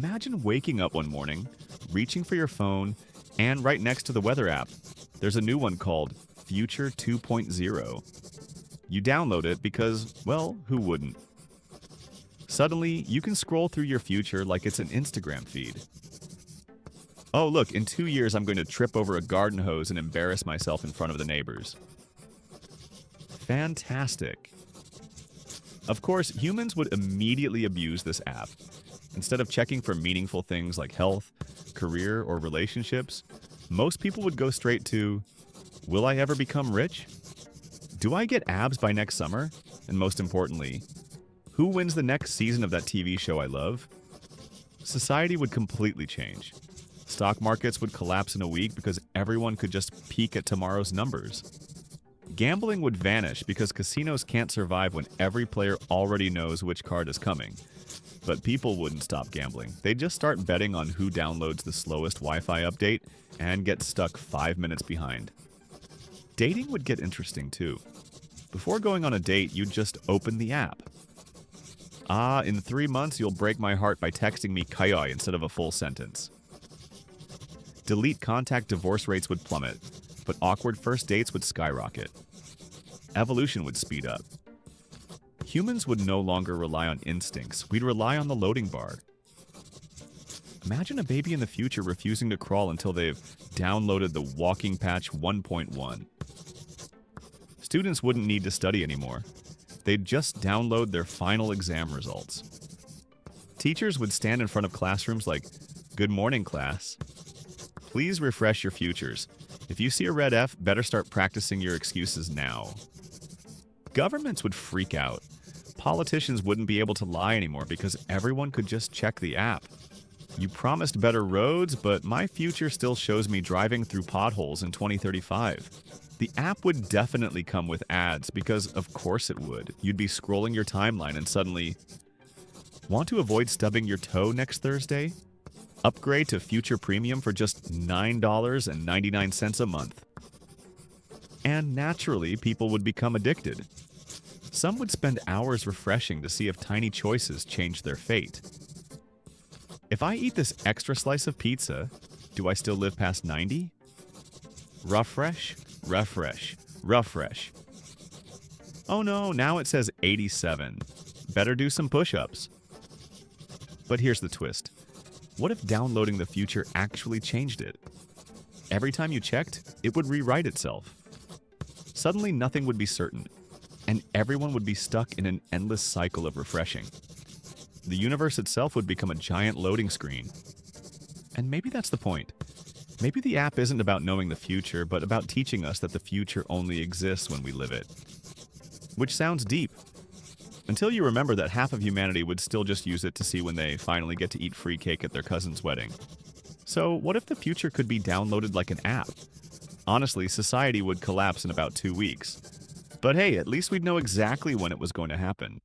Imagine waking up one morning, reaching for your phone, and right next to the weather app, there's a new one called Future 2.0. You download it because, well, who wouldn't? Suddenly, you can scroll through your future like it's an Instagram feed. Oh, look, in 2 years I'm going to trip over a garden hose and embarrass myself in front of the neighbors. Fantastic. Of course, humans would immediately abuse this app. Instead of checking for meaningful things like health, career, or relationships, most people would go straight to, will I ever become rich? Do I get abs by next summer? And most importantly, who wins the next season of that TV show I love? Society would completely change. Stock markets would collapse in a week because everyone could just peek at tomorrow's numbers. Gambling would vanish because casinos can't survive when every player already knows which card is coming. But people wouldn't stop gambling. They'd just start betting on who downloads the slowest Wi-Fi update and gets stuck 5 minutes behind. Dating would get interesting too. Before going on a date, you'd just open the app. In 3 months you'll break my heart by texting me kayoi instead of a full sentence. Delete contact divorce rates would plummet, but awkward first dates would skyrocket. Evolution would speed up. Humans would no longer rely on instincts. We'd rely on the loading bar. Imagine a baby in the future refusing to crawl until they've downloaded the Walking Patch 1.1. Students wouldn't need to study anymore. They'd just download their final exam results. Teachers would stand in front of classrooms like, "Good morning, class. Please refresh your futures. If you see a red F, better start practicing your excuses now." Governments would freak out. Politicians wouldn't be able to lie anymore because everyone could just check the app. You promised better roads, but my future still shows me driving through potholes in 2035. The app would definitely come with ads because of course it would. You'd be scrolling your timeline and suddenly, want to avoid stubbing your toe next Thursday? Upgrade to Future Premium for just $9.99 a month. And naturally, people would become addicted. Some would spend hours refreshing to see if tiny choices change their fate. If I eat this extra slice of pizza, do I still live past 90? Refresh, refresh, refresh. Oh no, now it says 87. Better do some push-ups. But here's the twist. What if downloading the future actually changed it? Every time you checked, it would rewrite itself. Suddenly nothing would be certain, and everyone would be stuck in an endless cycle of refreshing. The universe itself would become a giant loading screen. And maybe that's the point. Maybe the app isn't about knowing the future, but about teaching us that the future only exists when we live it. Which sounds deep. Until you remember that half of humanity would still just use it to see when they finally get to eat free cake at their cousin's wedding. So what if the future could be downloaded like an app? Honestly, society would collapse in about 2 weeks. But hey, at least we'd know exactly when it was going to happen.